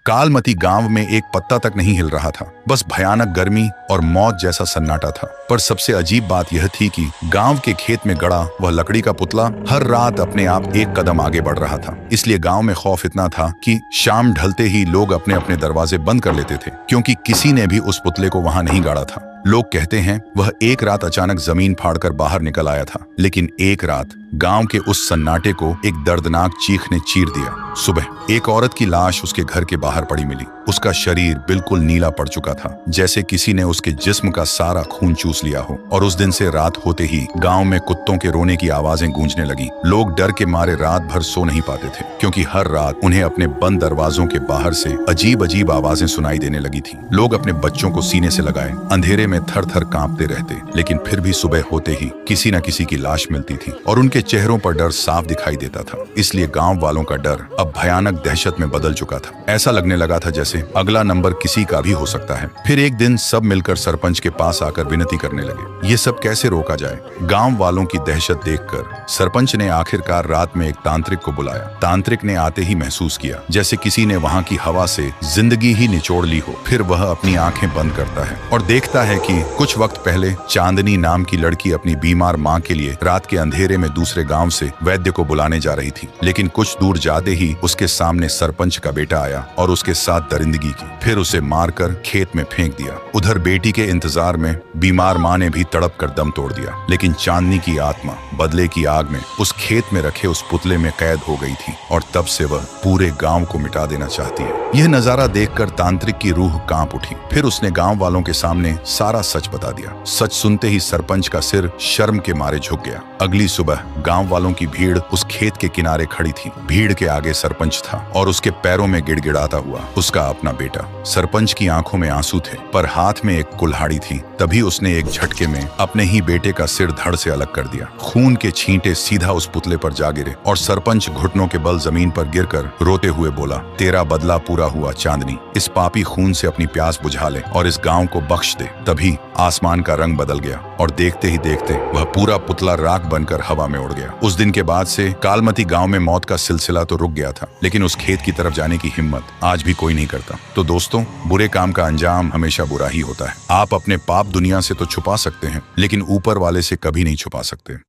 कालमती गांव में एक पत्ता तक नहीं हिल रहा था। बस भयानक गर्मी और मौत जैसा सन्नाटा था। पर सबसे अजीब बात यह थी कि गांव के खेत में गड़ा वह लकड़ी का पुतला हर रात अपने आप एक कदम आगे बढ़ रहा था। इसलिए गांव में खौफ इतना था कि शाम ढलते ही लोग अपने अपने दरवाजे बंद कर लेते थे, क्योंकि किसी ने भी उस पुतले को वहां नहीं गाड़ा था। लोग कहते हैं वह एक रात अचानक जमीन फाड़कर बाहर निकल आया था। लेकिन एक रात गांव के उस सन्नाटे को एक दर्दनाक चीख ने चीर दिया। सुबह एक औरत की लाश उसके घर के बाहर पड़ी मिली। उसका शरीर बिल्कुल नीला पड़ चुका था, जैसे किसी ने उसके जिस्म का सारा खून चूस लिया हो। और उस दिन से रात होते ही गांव में कुत्तों के रोने की आवाजें गूंजने लगी। लोग डर के मारे रात भर सो नहीं पाते थे, क्योंकि हर रात उन्हें अपने बंद दरवाजों के बाहर से अजीब अजीब आवाजें सुनाई देने लगी थी। लोग अपने बच्चों को सीने से लगाए अंधेरे में थर थर कांपते रहते, लेकिन फिर भी सुबह होते ही किसी न किसी की लाश मिलती थी और उनके चेहरों पर डर साफ दिखाई देता था। इसलिए गांव वालों का डर अब भयानक दहशत में बदल चुका था। ऐसा लगने लगा था जैसे अगला नंबर किसी का भी हो सकता है। फिर एक दिन सब मिलकर सरपंच के पास आकर विनती करने लगे, ये सब कैसे रोका जाए। गांव वालों की दहशत देखकर सरपंच ने आखिरकार रात में एक तांत्रिक को बुलाया। तांत्रिक ने आते ही महसूस किया जैसे किसी ने वहां की हवा से जिंदगी ही निचोड़ ली हो। फिर वह अपनी आंखें बंद करता है और देखता है कि कुछ वक्त पहले चांदनी नाम की लड़की अपनी बीमार माँ के लिए रात के अंधेरे में दूसरे गांव से वैद्य को बुलाने जा रही थी। लेकिन कुछ दूर जाते ही उसके सामने सरपंच का बेटा आया और उसके साथ दरिंदगी की। फिर उसे मारकर खेत में फेंक दिया। उधर बेटी के इंतजार में बीमार माँ ने भी तड़प कर दम तोड़ दिया। लेकिन चांदनी की आत्मा बदले की आग में उस खेत में रखे उस पुतले में कैद हो गई थी और तब से वह पूरे गांव को मिटा देना चाहती है। यह नजारा देखकर तांत्रिक की रूह कांप उठी। फिर उसने गांव वालों के सामने सारा सच बता दिया। सच सुनते ही सरपंच का सिर शर्म के मारे झुक गया। अगली सुबह गांव वालों की भीड़ उस खेत के किनारे खड़ी थी। भीड़ के आगे सरपंच था और उसके पैरों में गिड़गिड़ाता हुआ उसका अपना बेटा। सरपंच की आंखों में आंसू थे, पर हाथ में एक कुल्हाड़ी थी। तभी उसने एक झटके में अपने ही बेटे का सिर धड़ से अलग कर दिया। खून के छींटे सीधा उस पुतले पर जा गिरे और सरपंच घुटनों के बल जमीन पर गिरकर रोते हुए बोला, तेरा बदला पूरा हुआ चांदनी। इस पापी खून से अपनी प्यास बुझा ले और इस गांव को बख्श दे। तभी आसमान का रंग बदल गया और देखते ही देखते वह पूरा पुतला राख बनकर हवा में उड़ गया। उस दिन के बाद से कालमती गांव में मौत का सिलसिला तो रुक गया था, लेकिन उस खेत की तरफ जाने की हिम्मत आज भी कोई नहीं करता। तो दोस्तों, बुरे काम का अंजाम हमेशा बुरा ही होता है। आप अपने पाप दुनिया से तो छुपा सकते हैं, लेकिन ऊपर वाले से कभी नहीं छुपा सकते।